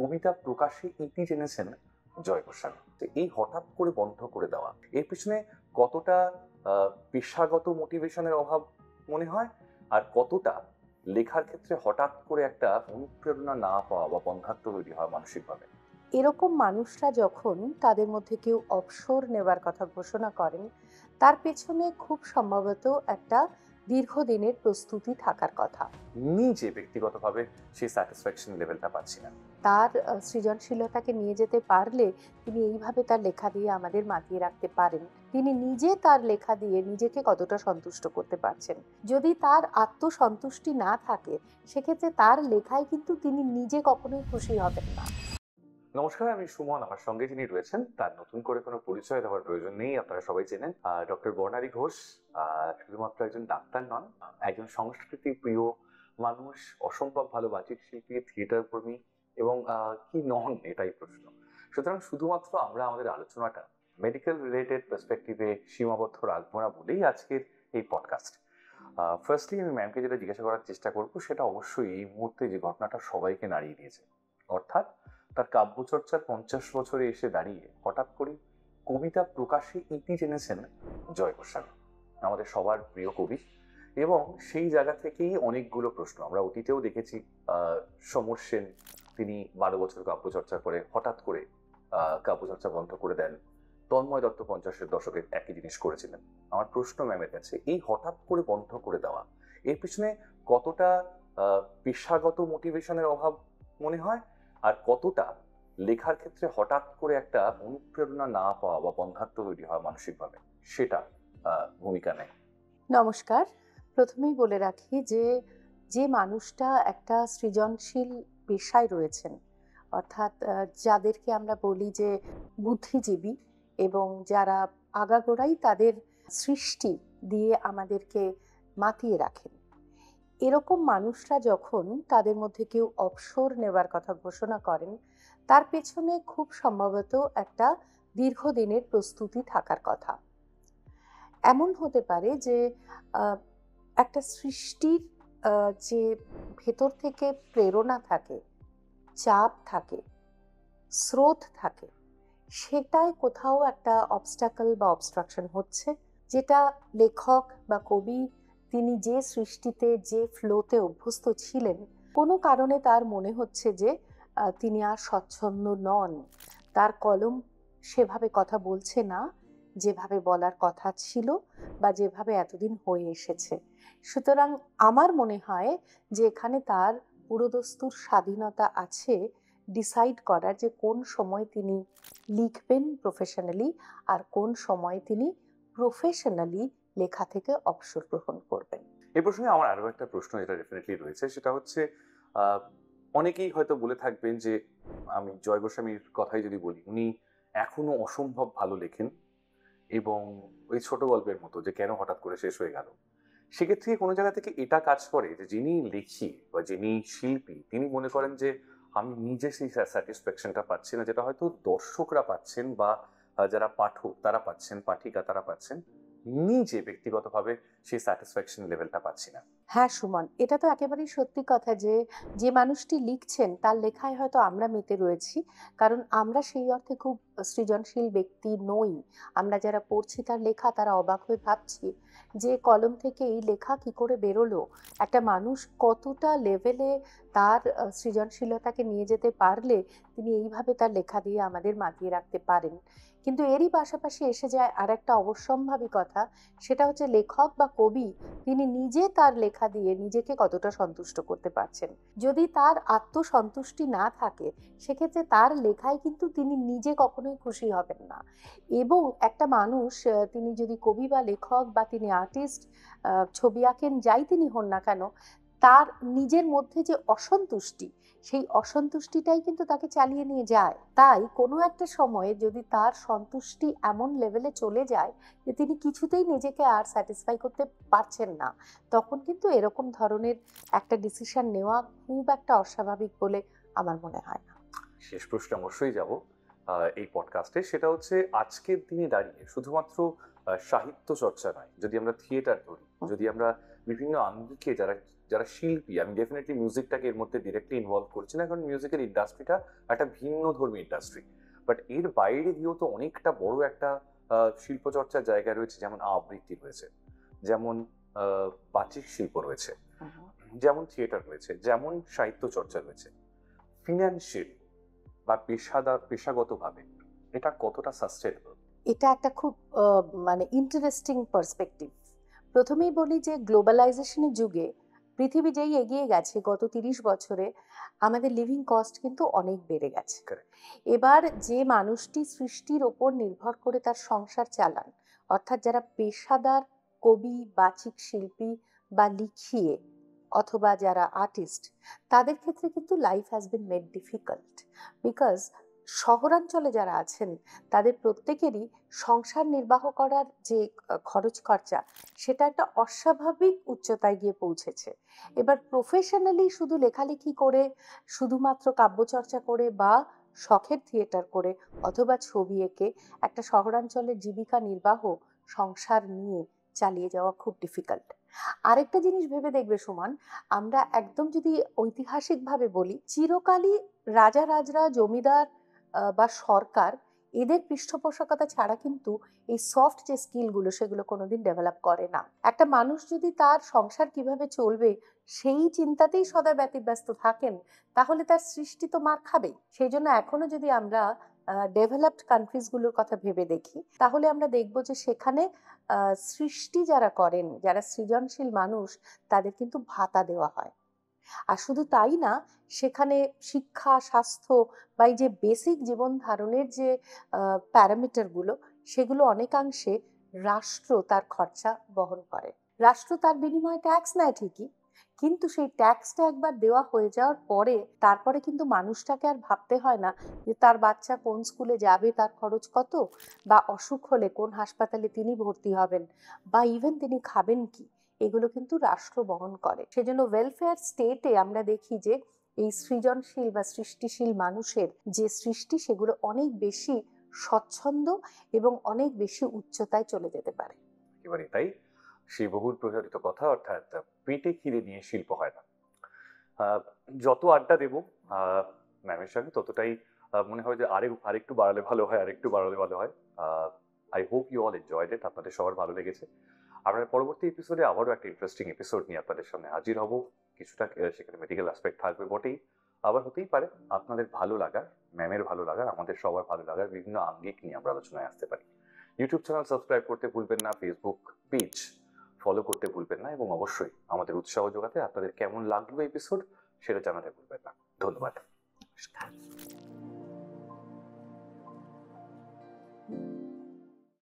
কবিতা প্রকাশে ইতি জেনেছেন জয় গোস্বামী। তো এই হঠাৎ করে বন্ধ করে দেওয়া, এর পিছনে কতটা পেশাগত মোটিভেশনের অভাব মনে হয়, আর কতটা লেখার ক্ষেত্রে হঠাৎ করে একটা অনুপ্রেরণা না পাওয়া বা বন্ধাত্ম তৈরি হয় মানসিকভাবে। এরকম মানুষরা যখন তাদের মধ্যে কেউ অবসর নেবার কথা ঘোষণা করেন, তার পেছনে খুব সম্ভবত একটা দীর্ঘদিনের প্রস্তুতি থাকার কথা। নিজে ব্যক্তিগতভাবে সেই স্যাটিসফ্যাকশন লেভেলটা পাচ্ছি না। তার সৃজনশীলতাকে নিয়ে যেতে পারলে তিনি এইভাবে তার লেখা দিয়ে আমাদের মাতিয়ে রাখতে পারেন। তিনি নিজে তার লেখা দিয়ে নিজেকে কতটা সন্তুষ্ট করতে পারছেন। যদি তার আত্মসন্তুষ্টি না থাকে, সেক্ষেত্রে তার লেখায় কিন্তু তিনি নিজে কখনোই খুশি হবেন না। নমস্কার, আমি সুমন। আমার সঙ্গে যিনি রয়েছেন তার নতুন করে কোনো পরিচয় দেওয়ার প্রয়োজন নেই, আপনারা সবাই চেনেন। ডক্টর বর্ণালী ঘোষ শুধুমাত্র একজন ডাক্তার নন, একজন সংস্কৃতি প্রিয় মানুষ, অসম্ভব ভালো বাচিক শিল্পী, থিয়েটার কর্মী এবং কি নন এটাই প্রশ্ন। সুতরাং শুধুমাত্র আমরা আমাদের আলোচনাটা মেডিকেল রিলেটেড পার্সপেক্টিভে সীমাবদ্ধ রাখবো না বলেই আজকের এই পডকাস্ট। ফার্স্টলি আমি ম্যামকে যেটা জিজ্ঞাসা করার চেষ্টা করবো সেটা অবশ্যই এই মুহূর্তে যে ঘটনাটা সবাইকে নাড়িয়ে দিয়েছে, অর্থাৎ তার কাব্যচর্চার 50 বছরে এসে দাঁড়িয়ে হঠাৎ করে কবিতা প্রকাশে ইতি জেনেছেন জয় গোস্বামী, আমাদের সবার প্রিয় কবি। এবং সেই জায়গা থেকেই অনেকগুলো প্রশ্ন আমরা অতীতেও দেখেছি। সমর সেন, তিনি 12 বছর কাব্যচর্চা করে হঠাৎ করে কাব্যচর্চা বন্ধ করে দেন। তন্ময় দত্ত 50-এর দশকে একই জিনিস করেছিলেন। আমার প্রশ্ন ম্যামের কাছে, এই হঠাৎ করে বন্ধ করে দেওয়া, এর পিছনে কতটা পেশাগত মোটিভেশনের অভাব মনে হয়, আর কতটা লেখার ক্ষেত্রে হঠাৎ করে একটা অনুপ্রেরণা না পাওয়া বা বন্ধাত্ম তৈরি হয় মানসিকভাবে, সেটা ভূমিকা নেয়। নমস্কার। প্রথমেই বলে রাখি যে যে মানুষটা একটা সৃজনশীল পেশায় রয়েছেন, অর্থাৎ যাদেরকে আমরা বলি যে বুদ্ধিজীবী, এবং যারা আগাগোড়াই তাদের সৃষ্টি দিয়ে আমাদেরকে মাতিয়ে রাখেন, এরকম মানুষরা যখন তাদের মধ্যে কেউ অবসর নেবার কথা ঘোষণা করেন, তার পেছনে খুব সম্ভবত একটা দীর্ঘদিনের প্রস্তুতি থাকার কথা। এমন হতে পারে যে একটা সৃষ্টির যে ভেতর থেকে প্রেরণা থাকে, চাপ থাকে, স্রোত থাকে, সেটাই কোথাও একটা অবস্টাকল বা অবস্ট্রাকশন হচ্ছে, যেটা লেখক বা কবি তিনি যে সৃষ্টিতে যে ফ্লোতে অভ্যস্ত ছিলেন, কোনো কারণে তার মনে হচ্ছে যে তিনি আর স্বচ্ছন্দ নন। তার কলম সেভাবে কথা বলছে না যেভাবে বলার কথা ছিল বা যেভাবে এতদিন হয়ে এসেছে। সুতরাং আমার মনে হয় যে এখানে তার পুরোদস্তুর স্বাধীনতা আছে ডিসাইড করার যে কোন সময় তিনি লিখবেন প্রফেশনালি, আর কোন সময় তিনি প্রফেশনালি লেখা থেকে অবসর গ্রহণ করবেন। এই প্রসঙ্গে আমার আরো একটা প্রশ্ন যেটা ডেফিনেটলি রয়েছে, সেটা হচ্ছে অনেকেই হয়তো বলে থাকবেন যে, আমি জয় গোস্বামীর কথাই যদি বলি, উনি এখনো অসম্ভব ভালো লেখেন এবং ওই ছোট গল্পের মতো যে কেন হঠাৎ করে শেষ হয়ে গেল। সেক্ষেত্রে কোনো জায়গা থেকে এটা কাজ করে যে যিনি লেখি বা যিনি শিল্পী, তিনি মনে করেন যে আমি নিজে সেই স্যাটিসফ্যাকশনটা পাচ্ছি না, যেটা হয়তো দর্শকরা পাচ্ছেন বা যারা পাঠক তারা পাচ্ছেন, পাঠিকা তারা পাচ্ছেন, নিজে ব্যক্তিগতভাবে সেই স্যাটিসফ্যাকশন লেভেলটা পাচ্ছি না। হ্যাঁ সুমন, এটা তো একেবারেই সত্যি কথা যে যে মানুষটি লিখছেন তার লেখায় হয়তো আমরা মেতে রয়েছি, কারণ আমরা সেই অর্থে খুব সৃজনশীল ব্যক্তি নই। আমরা যারা পড়ছি তার লেখা, তারা অবাক হয়ে ভাবছি যে কলম থেকে এই লেখা কি করে বেরোলো। একটা মানুষ কতটা লেভেলে তার সৃজনশীলতাকে নিয়ে যেতে পারলে তিনি এইভাবে তার লেখা দিয়ে আমাদের মাতিয়ে রাখতে পারেন। কিন্তু এরই পাশাপাশি এসে যায় আর একটা অবশ্যম্ভাবী কথা, সেটা হচ্ছে লেখক বা কবি তিনি নিজে তার লেখা দিয়ে নিজেকে কতটা সন্তুষ্ট করতে পারছেন। যদি তার আত্মসন্তুষ্টি না থাকে, সেক্ষেত্রে তার লেখায় কিন্তু তিনি নিজে কখনোই খুশি হবেন না। এবং একটা মানুষ তিনি যদি কবি বা লেখক বা তিনি আর্টিস্ট, ছবি আঁকেন, যাই তিনি হন না কেন, তার নিজের মধ্যে যে অসন্তুষ্টি, সেই অসন্তুষ্টিটাই কিন্তু তাকে চালিয়ে নিয়ে যায়। তাই কোনো একটা সময়ে যদি তার সন্তুষ্টি এমন লেভেলে চলে যায় যে তিনি কিছুতেই নিজেকে আর স্যাটিসফাই করতে পারছেন না, তখন কিন্তু এরকম ধরনের একটা ডিসিশন নেওয়া খুব একটা অস্বাভাবিক বলে আমার মনে হয় না। শেষ প্রশ্নে অবশ্যই যাব এই পডকাস্টে, সেটা হচ্ছে আজকের দিনে দাঁড়িয়ে শুধুমাত্র সাহিত্য চর্চা নয়, যদি আমরা থিয়েটার ধরি, যদি আমরা বিভিন্ন আঙ্গিকে যারা শিল্পী, আমি ডেফিনেটলি মিউজিকটাকে এর মধ্যে ডিরেক্টলি ইনভলভ করছি না, কারণ মিউজিকের ইন্ডাস্ট্রিটা একটা ভিন্ন ধর্মী ইন্ডাস্ট্রি। বাট এর বাইরে দিয়েও তো অনেকটা বড় একটা শিল্প চর্চার জায়গা রয়েছে, যেমন আবৃত্তি রয়েছে, যেমন বাচিক শিল্প রয়েছে, যেমন থিয়েটার রয়েছে, যেমন সাহিত্য চর্চা রয়েছে। ফিনান্সিয়াল বা পেশাগতভাবে এটা কতটা সাস্টেনেবল? এটা একটা খুব মানে ইন্টারেস্টিং পার্সপেক্টিভ। প্রথমেই বলি যে গ্লোবালাইজেশনের যুগে পৃথিবী যেই এগিয়ে গেছে গত 30 বছরে, আমাদের লিভিং কস্ট কিন্তু অনেক বেড়ে গেছে। Correct. এবার যে মানুষটি সৃষ্টির ওপর নির্ভর করে তার সংসার চালান, অর্থাৎ যারা পেশাদার কবি, বাচিক শিল্পী বা লিখিয়ে অথবা যারা আর্টিস্ট, তাদের ক্ষেত্রে কিন্তু life has been made difficult. Because শহরাঞ্চলে যারা আছেন তাদের প্রত্যেকেরই সংসার নির্বাহ করার যে খরচ খরচা, সেটা একটা অস্বাভাবিক উচ্চতায় গিয়ে পৌঁছেছে। এবার প্রফেশনালি শুধু লেখালেখি করে, শুধুমাত্র কাব্যচর্চা করে বা শখের থিয়েটার করে অথবা ছবি এঁকে একটা শহরাঞ্চলের জীবিকা নির্বাহ, সংসার নিয়ে চালিয়ে যাওয়া খুব ডিফিকাল্ট। আরেকটা জিনিস ভেবে দেখবে সুমন, আমরা একদম যদি ঐতিহাসিকভাবে বলি, চিরকালই রাজা রাজরা, জমিদার বা সরকার, এদের পৃষ্ঠপোষকতা ছাড়া কিন্তু এই সফট যে স্কিলগুলো সেগুলো কোনোদিন ডেভেলপ করে না। একটা মানুষ যদি তার সংসার কিভাবে চলবে সেই চিন্তাতেই সদা ব্যতিব্যস্ত থাকেন, তাহলে তার সৃষ্টি তো মার খাবেই। সেই জন্য এখনো যদি আমরা ডেভেলপড কান্ট্রিজগুলোর কথা ভেবে দেখি, তাহলে আমরা দেখব যে সেখানে সৃষ্টি যারা করেন, যারা সৃজনশীল মানুষ, তাদের কিন্তু ভাতা দেওয়া হয়। আর শুধু তাই না, সেখানে শিক্ষা, স্বাস্থ্য বা এই যে বেসিক জীবন ধারণের যে প্যারামিটারগুলো, সেগুলো অনেকাংশে রাষ্ট্র তার খরচা বহন করে। রাষ্ট্র তার বিনিময়ে ট্যাক্স নেয় ঠিকই, কিন্তু সেই ট্যাক্সটা একবার দেওয়া হয়ে যাওয়ার পরে তারপরে কিন্তু মানুষটাকে আর ভাবতে হয় না যে তার বাচ্চা কোন স্কুলে যাবে, তার খরচ কত, বা অসুখ হলে কোন হাসপাতালে তিনি ভর্তি হবেন, বা ইভেন তিনি খাবেন কি, এগুলো কিন্তু রাষ্ট্র বহন করে। সেজন্য ওয়েলফেয়ার স্টেটে আমরা দেখি যে এই সৃজনশীল বা সৃষ্টিশীল মানুষের যে সৃষ্টি, সেগুলো অনেক বেশি স্বচ্ছন্দ এবং অনেক বেশি উচ্চতায় চলে যেতে পারে। একেবারে তাই। সেই বহুল প্রচারিত কথা, অর্থাৎ পেটে খিদে নিয়ে শিল্প হয় না। যত আড্ডা দেবো ম্যামের সঙ্গে, ততটাই মনে হয় যে আরেকটু বাড়ালে ভালো হয়, আরেকটু বাড়ালে ভালো হয়। I hope you all enjoyed it, আপনাদের সবার ভালো লেগেছে। আমরা পরবর্তী এপিসোডে আবারও একটা ইন্টারেস্টিং এপিসোড নিয়ে আপনাদের সামনে হাজির হব। কিছুটা সেখানে মেডিকেল অ্যাসপেক্ট থাকবে বটেই, আবার হতেই পারে আপনাদের ভালো লাগার, ম্যামের ভালো লাগার, আমাদের সবার ভালো লাগার বিভিন্ন আঙ্গিক নিয়ে আমরা আলোচনায় আসতে পারি। ইউটিউব চ্যানেল সাবস্ক্রাইব করতে ভুলবেন না, ফেসবুক পেজ ফলো করতে ভুলবেন না, এবং অবশ্যই আমাদের উৎসাহ যোগাতে আপনাদের কেমন লাগলো এপিসোড সেটা জানাতে ভুলবেন না। ধন্যবাদ। নমস্কার।